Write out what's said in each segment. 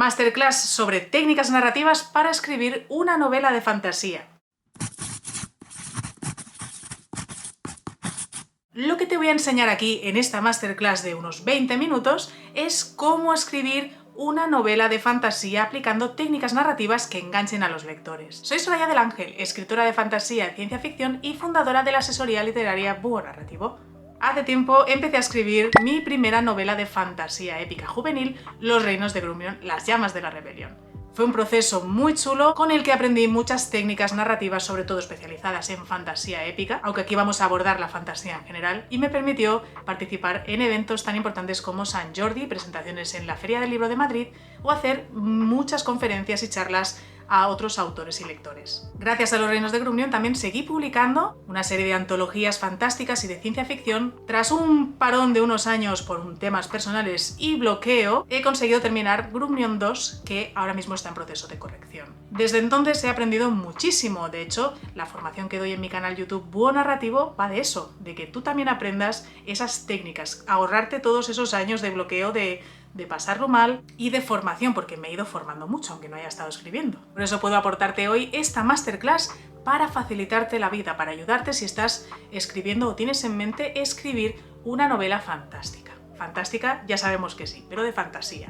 Masterclass sobre técnicas narrativas para escribir una novela de fantasía. Lo que te voy a enseñar aquí en esta masterclass de unos 20 minutos es cómo escribir una novela de fantasía aplicando técnicas narrativas que enganchen a los lectores. Soy Soraya del Ángel, escritora de fantasía y ciencia ficción y fundadora de la asesoría literaria Búho Narrativo. Hace tiempo empecé a escribir mi primera novela de fantasía épica juvenil, Los reinos de Grumion, las llamas de la rebelión. Fue un proceso muy chulo con el que aprendí muchas técnicas narrativas, sobre todo especializadas en fantasía épica, aunque aquí vamos a abordar la fantasía en general, y me permitió participar en eventos tan importantes como San Jordi, presentaciones en la Feria del Libro de Madrid, o hacer muchas conferencias y charlas a otros autores y lectores. Gracias a Los reinos de Grumion también seguí publicando una serie de antologías fantásticas y de ciencia ficción. Tras un parón de unos años por temas personales y bloqueo, he conseguido terminar Grumion 2, que ahora mismo está en proceso de corrección. Desde entonces he aprendido muchísimo. De hecho, la formación que doy en mi canal YouTube Búho Narrativo va de eso, de que tú también aprendas esas técnicas, ahorrarte todos esos años de bloqueo, de pasarlo mal y de formación, porque me he ido formando mucho, aunque no haya estado escribiendo. Por eso puedo aportarte hoy esta masterclass para facilitarte la vida, para ayudarte si estás escribiendo o tienes en mente escribir una novela fantástica. Fantástica ya sabemos que sí, pero de fantasía.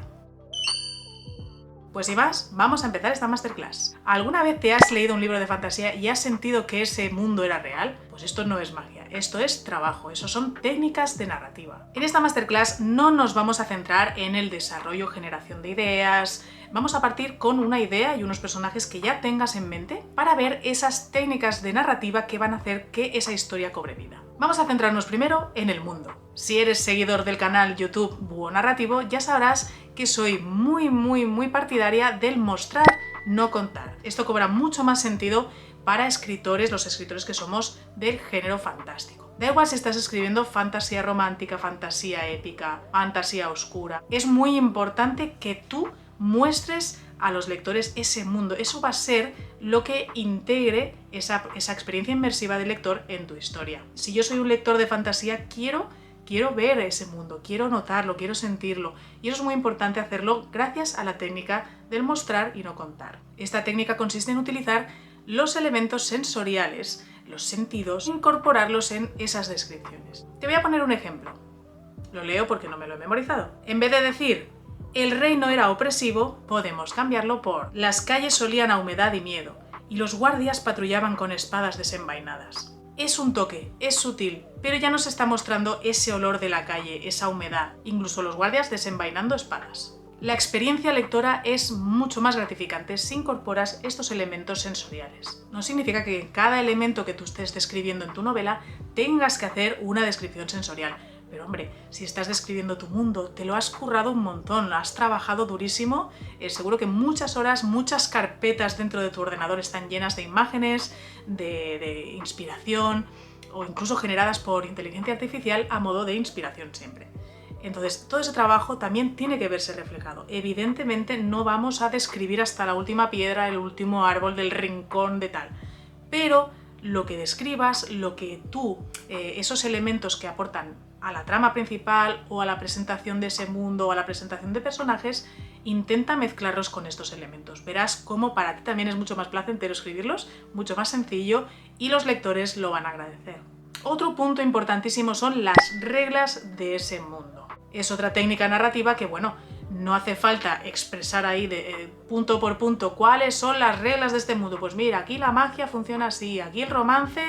Pues sin más, vamos a empezar esta masterclass. ¿Alguna vez te has leído un libro de fantasía y has sentido que ese mundo era real? Pues esto no es magia, esto es trabajo, eso son técnicas de narrativa. En esta masterclass no nos vamos a centrar en el desarrollo o generación de ideas. Vamos a partir con una idea y unos personajes que ya tengas en mente para ver esas técnicas de narrativa que van a hacer que esa historia cobre vida. Vamos a centrarnos primero en el mundo. Si eres seguidor del canal YouTube Búho Narrativo, ya sabrás que soy muy partidaria del mostrar, no contar. Esto cobra mucho más sentido para escritores, los escritores que somos del género fantástico. Da igual si estás escribiendo fantasía romántica, fantasía épica, fantasía oscura. Es muy importante que tú muestres a los lectores ese mundo. Eso va a ser lo que integre esa experiencia inmersiva del lector en tu historia. Si yo soy un lector de fantasía, quiero ver ese mundo, quiero notarlo, quiero sentirlo. Y eso es muy importante hacerlo gracias a la técnica del mostrar y no contar. Esta técnica consiste en utilizar los elementos sensoriales, los sentidos, e incorporarlos en esas descripciones. Te voy a poner un ejemplo. Lo leo porque no me lo he memorizado. En vez de decir el reino era opresivo, podemos cambiarlo por las calles olían a humedad y miedo, y los guardias patrullaban con espadas desenvainadas. Es un toque, es sutil, pero ya nos está mostrando ese olor de la calle, esa humedad, incluso los guardias desenvainando espadas. La experiencia lectora es mucho más gratificante si incorporas estos elementos sensoriales. No significa que en cada elemento que tú estés describiendo en tu novela tengas que hacer una descripción sensorial. Pero hombre, si estás describiendo tu mundo, te lo has currado un montón, lo has trabajado durísimo, seguro que muchas horas, muchas carpetas dentro de tu ordenador están llenas de imágenes, de inspiración, o incluso generadas por inteligencia artificial a modo de inspiración siempre. Entonces, todo ese trabajo también tiene que verse reflejado. Evidentemente no vamos a describir hasta la última piedra, el último árbol del rincón de tal, pero lo que describas, lo que tú, esos elementos que aportan a la trama principal o a la presentación de ese mundo o a la presentación de personajes, intenta mezclarlos con estos elementos. Verás cómo para ti también es mucho más placentero escribirlos, mucho más sencillo, y los lectores lo van a agradecer. Otro punto importantísimo son las reglas de ese mundo. Es otra técnica narrativa que, bueno, no hace falta expresar ahí punto por punto cuáles son las reglas de este mundo. Pues mira, aquí la magia funciona así, aquí el romance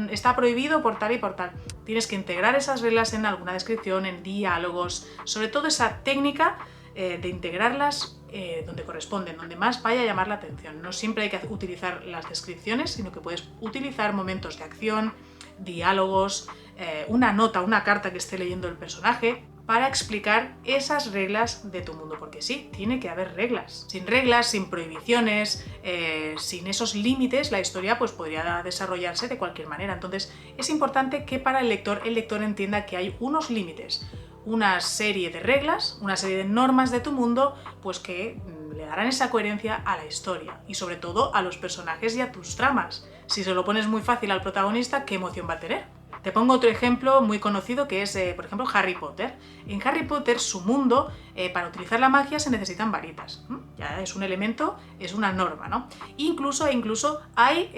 está prohibido por tal y por tal. Tienes que integrar esas reglas en alguna descripción, en diálogos, sobre todo esa técnica de integrarlas donde corresponden, donde más vaya a llamar la atención. No siempre hay que utilizar las descripciones, sino que puedes utilizar momentos de acción, diálogos, una nota, una carta que esté leyendo el personaje, para explicar esas reglas de tu mundo, porque sí, tiene que haber reglas. Sin reglas, sin prohibiciones, sin esos límites, la historia pues podría desarrollarse de cualquier manera. Entonces es importante que para el lector entienda que hay unos límites, una serie de reglas, una serie de normas de tu mundo, pues que le darán esa coherencia a la historia y sobre todo a los personajes y a tus tramas. Si se lo pones muy fácil al protagonista, ¿qué emoción va a tener? Te pongo otro ejemplo muy conocido que es, por ejemplo, Harry Potter. En Harry Potter, su mundo, para utilizar la magia se necesitan varitas. Ya es un elemento, es una norma, ¿no? Incluso hay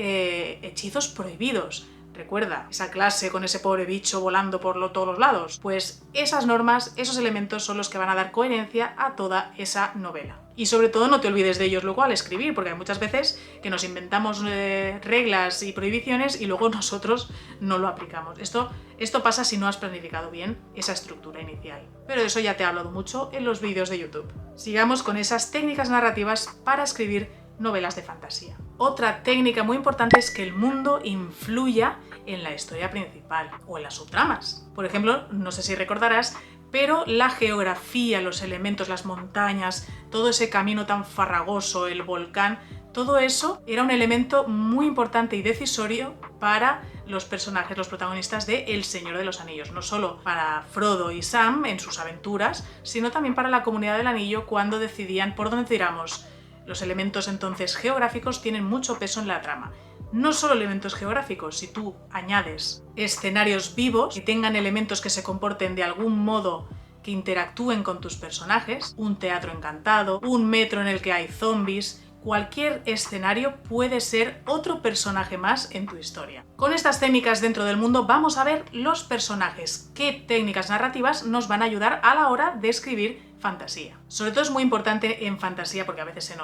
hechizos prohibidos. Recuerda, esa clase con ese pobre bicho volando por todos los lados. Pues esas normas, esos elementos son los que van a dar coherencia a toda esa novela. Y sobre todo no te olvides de ellos luego al escribir, porque hay muchas veces que nos inventamos reglas y prohibiciones y luego nosotros no lo aplicamos. Esto pasa si no has planificado bien esa estructura inicial. Pero de eso ya te he hablado mucho en los vídeos de YouTube. Sigamos con esas técnicas narrativas para escribir novelas de fantasía. Otra técnica muy importante es que el mundo influya en la historia principal o en las subtramas. Por ejemplo, no sé si recordarás, pero la geografía, los elementos, las montañas, todo ese camino tan farragoso, el volcán, todo eso era un elemento muy importante y decisorio para los personajes, los protagonistas de El Señor de los Anillos. No solo para Frodo y Sam en sus aventuras, sino también para la comunidad del Anillo cuando decidían por dónde tiramos. Los elementos entonces geográficos tienen mucho peso en la trama. No solo elementos geográficos, si tú añades escenarios vivos que tengan elementos que se comporten de algún modo que interactúen con tus personajes, un teatro encantado, un metro en el que hay zombies, cualquier escenario puede ser otro personaje más en tu historia. Con estas técnicas dentro del mundo vamos a ver los personajes, qué técnicas narrativas nos van a ayudar a la hora de escribir fantasía. Sobre todo es muy importante en fantasía porque a veces se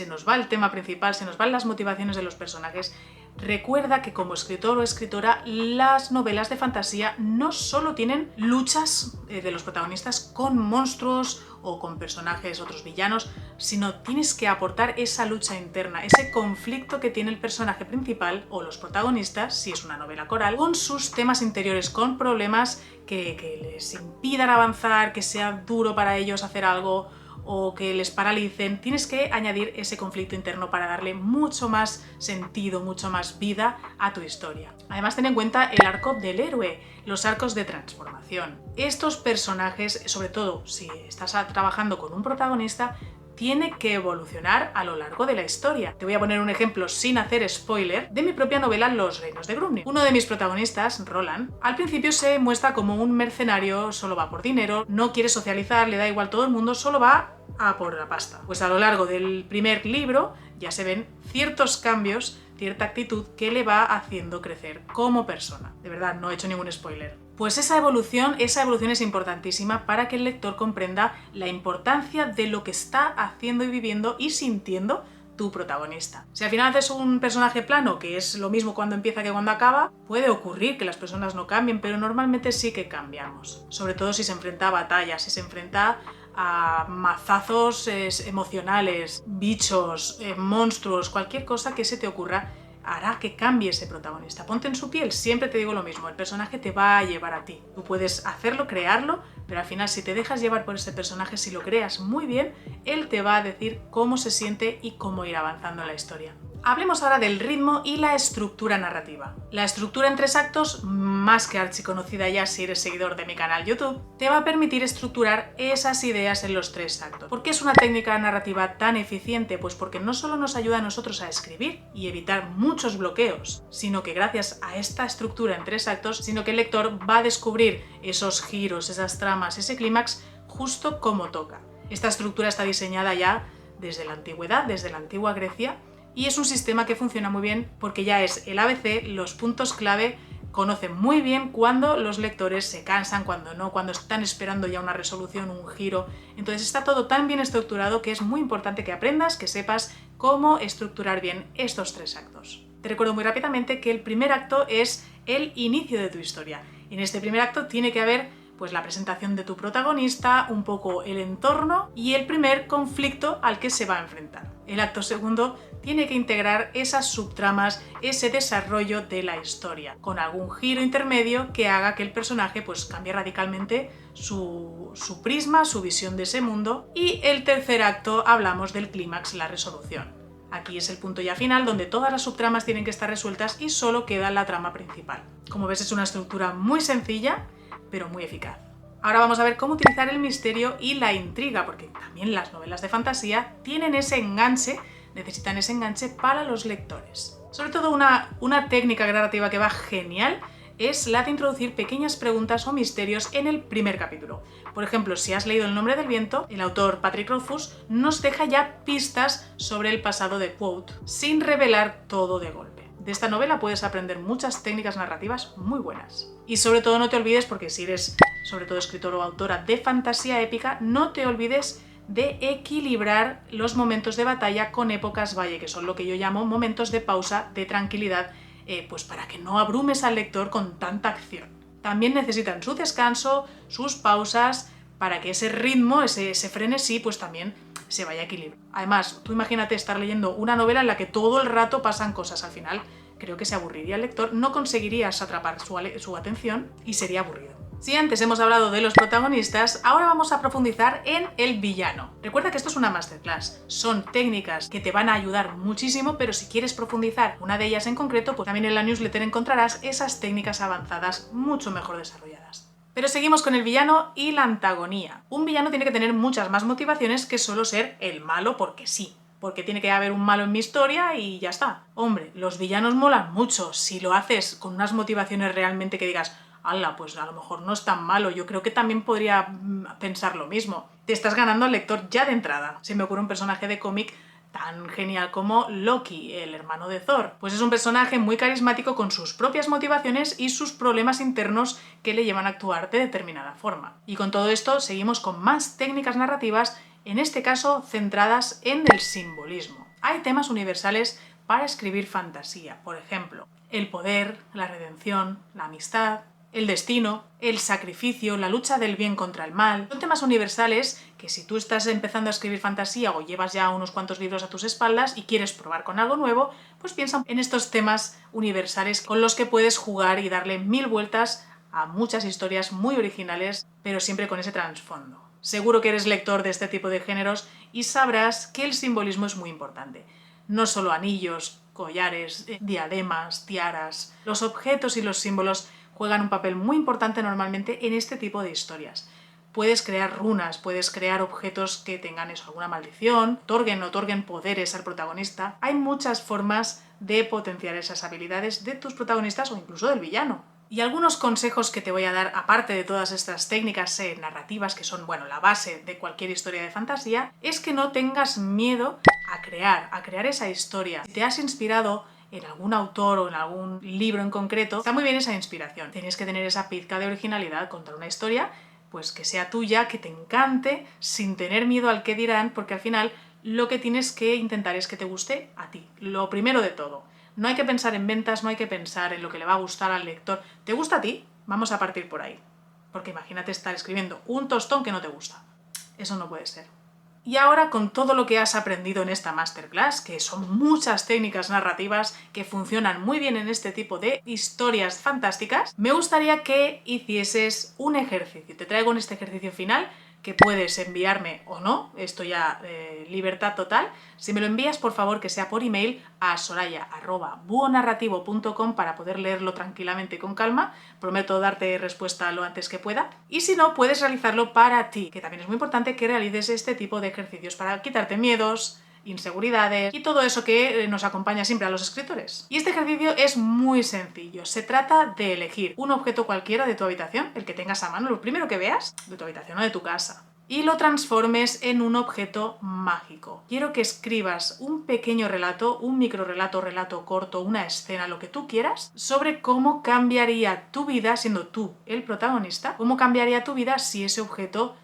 nos va el tema principal, se nos van las motivaciones de los personajes. Recuerda que como escritor o escritora, las novelas de fantasía no solo tienen luchas de los protagonistas con monstruos o con personajes, otros villanos, sino tienes que aportar esa lucha interna, ese conflicto que tiene el personaje principal o los protagonistas, si es una novela coral, con sus temas interiores, con problemas que les impidan avanzar, que sea duro para ellos hacer algo o que les paralicen. Tienes que añadir ese conflicto interno para darle mucho más sentido, mucho más vida a tu historia. Además, ten en cuenta el arco del héroe, los arcos de transformación. Estos personajes, sobre todo si estás trabajando con un protagonista, tiene que evolucionar a lo largo de la historia. Te voy a poner un ejemplo sin hacer spoiler de mi propia novela Los Reinos de Grumnir. Uno de mis protagonistas, Roland, al principio se muestra como un mercenario, solo va por dinero, no quiere socializar, le da igual todo el mundo, solo va a por la pasta. Pues a lo largo del primer libro ya se ven ciertos cambios, cierta actitud que le va haciendo crecer como persona. De verdad, no he hecho ningún spoiler. Pues esa evolución es importantísima para que el lector comprenda la importancia de lo que está haciendo y viviendo y sintiendo tu protagonista. Si al final haces un personaje plano, que es lo mismo cuando empieza que cuando acaba, puede ocurrir que las personas no cambien, pero normalmente sí que cambiamos. Sobre todo si se enfrenta a batallas, si se enfrenta a mazazos emocionales, bichos, monstruos, cualquier cosa que se te ocurra hará que cambie ese protagonista. Ponte en su piel, siempre te digo lo mismo, el personaje te va a llevar a ti. Tú puedes hacerlo, crearlo, pero al final si te dejas llevar por este personaje, si lo creas muy bien, él te va a decir cómo se siente y cómo ir avanzando en la historia. Hablemos ahora del ritmo y la estructura narrativa. La estructura en 3 actos, más que archiconocida ya si eres seguidor de mi canal YouTube, te va a permitir estructurar esas ideas en los 3 actos. ¿Por qué es una técnica narrativa tan eficiente? Pues porque no solo nos ayuda a nosotros a escribir y evitar muchos bloqueos, sino que gracias a esta estructura en 3 actos, sino que el lector va a descubrir esos giros, esas tramas, ese clímax justo como toca. Esta estructura está diseñada ya desde la antigüedad, desde la antigua Grecia, y es un sistema que funciona muy bien porque ya es el ABC, los puntos clave, conocen muy bien cuando los lectores se cansan, cuando no, cuando están esperando ya una resolución, un giro. Entonces está todo tan bien estructurado que es muy importante que aprendas, que sepas cómo estructurar bien estos 3 actos. Te recuerdo muy rápidamente que el primer acto es el inicio de tu historia. En este primer acto tiene que haber pues la presentación de tu protagonista, un poco el entorno y el primer conflicto al que se va a enfrentar. El acto segundo tiene que integrar esas subtramas, ese desarrollo de la historia, con algún giro intermedio que haga que el personaje pues cambie radicalmente su prisma, su visión de ese mundo. Y el tercer acto hablamos del clímax, la resolución. Aquí es el punto ya final donde todas las subtramas tienen que estar resueltas y solo queda la trama principal. Como ves, es una estructura muy sencilla, pero muy eficaz. Ahora vamos a ver cómo utilizar el misterio y la intriga, porque también las novelas de fantasía tienen ese enganche, necesitan ese enganche para los lectores. Sobre todo una técnica narrativa que va genial es la de introducir pequeñas preguntas o misterios en el primer capítulo. Por ejemplo, si has leído El nombre del viento, el autor Patrick Rothfuss nos deja ya pistas sobre el pasado de Quoth, sin revelar todo de golpe. De esta novela puedes aprender muchas técnicas narrativas muy buenas. Y sobre todo no te olvides, porque si eres sobre todo escritor o autora de fantasía épica, no te olvides de equilibrar los momentos de batalla con épocas valle, que son lo que yo llamo momentos de pausa, de tranquilidad, pues para que no abrumes al lector con tanta acción. También necesitan su descanso, sus pausas, para que ese ritmo, ese frenesí, pues también se vaya a equilibrar. Además, tú imagínate estar leyendo una novela en la que todo el rato pasan cosas. Al final, creo que se aburriría el lector, no conseguirías atrapar su atención y sería aburrido. Si antes hemos hablado de los protagonistas, ahora vamos a profundizar en el villano. Recuerda que esto es una masterclass, son técnicas que te van a ayudar muchísimo, pero si quieres profundizar una de ellas en concreto, pues también en la newsletter encontrarás esas técnicas avanzadas mucho mejor desarrolladas. Pero seguimos con el villano y la antagonía. Un villano tiene que tener muchas más motivaciones que solo ser el malo porque sí. Porque tiene que haber un malo en mi historia y ya está. Hombre, los villanos molan mucho. Si lo haces con unas motivaciones realmente que digas, ¡hala! Pues a lo mejor no es tan malo, yo creo que también podría pensar lo mismo. Te estás ganando al lector ya de entrada. Se me ocurre un personaje de cómic tan genial como Loki, el hermano de Thor. Pues es un personaje muy carismático con sus propias motivaciones y sus problemas internos que le llevan a actuar de determinada forma. Y con todo esto seguimos con más técnicas narrativas, en este caso centradas en el simbolismo. Hay temas universales para escribir fantasía, por ejemplo, el poder, la redención, la amistad, el destino, el sacrificio, la lucha del bien contra el mal. Son temas universales que si tú estás empezando a escribir fantasía o llevas ya unos cuantos libros a tus espaldas y quieres probar con algo nuevo, pues piensa en estos temas universales con los que puedes jugar y darle 1000 vueltas a muchas historias muy originales, pero siempre con ese trasfondo. Seguro que eres lector de este tipo de géneros y sabrás que el simbolismo es muy importante. No solo anillos, collares, diademas, tiaras. Los objetos y los símbolos juegan un papel muy importante normalmente en este tipo de historias. Puedes crear runas, puedes crear objetos que tengan eso, alguna maldición, otorguen poderes al protagonista. Hay muchas formas de potenciar esas habilidades de tus protagonistas o incluso del villano. Y algunos consejos que te voy a dar, aparte de todas estas técnicas narrativas que son, bueno, la base de cualquier historia de fantasía, es que no tengas miedo a crear esa historia. Si te has inspirado en algún autor o en algún libro en concreto, está muy bien esa inspiración. Tienes que tener esa pizca de originalidad, contar una historia pues que sea tuya, que te encante, sin tener miedo al qué dirán, porque al final lo que tienes que intentar es que te guste a ti, lo primero de todo. No hay que pensar en ventas, no hay que pensar en lo que le va a gustar al lector. ¿Te gusta a ti? Vamos a partir por ahí. Porque imagínate estar escribiendo un tostón que no te gusta. Eso no puede ser. Y ahora, con todo lo que has aprendido en esta masterclass, que son muchas técnicas narrativas que funcionan muy bien en este tipo de historias fantásticas, me gustaría que hicieses un ejercicio. Te traigo en este ejercicio final, que puedes enviarme o no, esto ya libertad total. Si me lo envías, por favor, que sea por email a soraya@buonarrativo.com para poder leerlo tranquilamente y con calma. Prometo darte respuesta lo antes que pueda. Y si no, puedes realizarlo para ti, que también es muy importante que realices este tipo de ejercicios para quitarte miedos, inseguridades y todo eso que nos acompaña siempre a los escritores. Y este ejercicio es muy sencillo. Se trata de elegir un objeto cualquiera de tu habitación, el que tengas a mano, lo primero que veas, de tu habitación o de tu casa, y lo transformes en un objeto mágico. Quiero que escribas un pequeño relato, un microrelato, relato corto, una escena, lo que tú quieras, sobre cómo cambiaría tu vida, siendo tú el protagonista, cómo cambiaría tu vida si ese objeto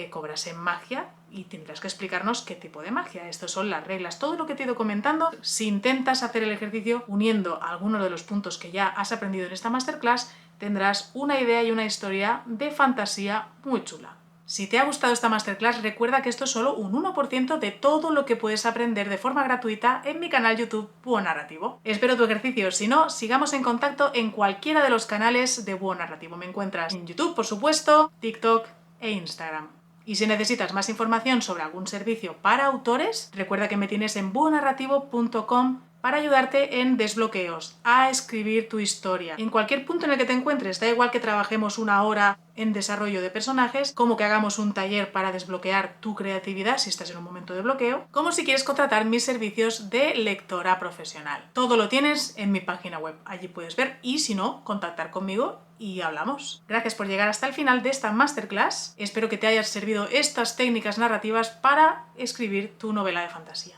cobrase magia, y tendrás que explicarnos qué tipo de magia. Estas son las reglas, todo lo que te he ido comentando. Si intentas hacer el ejercicio uniendo algunos de los puntos que ya has aprendido en esta masterclass, tendrás una idea y una historia de fantasía muy chula. Si te ha gustado esta masterclass, recuerda que esto es solo un 1% de todo lo que puedes aprender de forma gratuita en mi canal YouTube Búho Narrativo. Espero tu ejercicio, si no, sigamos en contacto en cualquiera de los canales de Búho Narrativo. Me encuentras en YouTube, por supuesto, TikTok e Instagram. Y si necesitas más información sobre algún servicio para autores, recuerda que me tienes en buonarrativo.com para ayudarte en desbloqueos, a escribir tu historia. En cualquier punto en el que te encuentres, da igual que trabajemos una hora en desarrollo de personajes, como que hagamos un taller para desbloquear tu creatividad si estás en un momento de bloqueo, como si quieres contratar mis servicios de lectora profesional. Todo lo tienes en mi página web, allí puedes ver, y si no, contactar conmigo y hablamos. Gracias por llegar hasta el final de esta masterclass. Espero que te hayan servido estas técnicas narrativas para escribir tu novela de fantasía.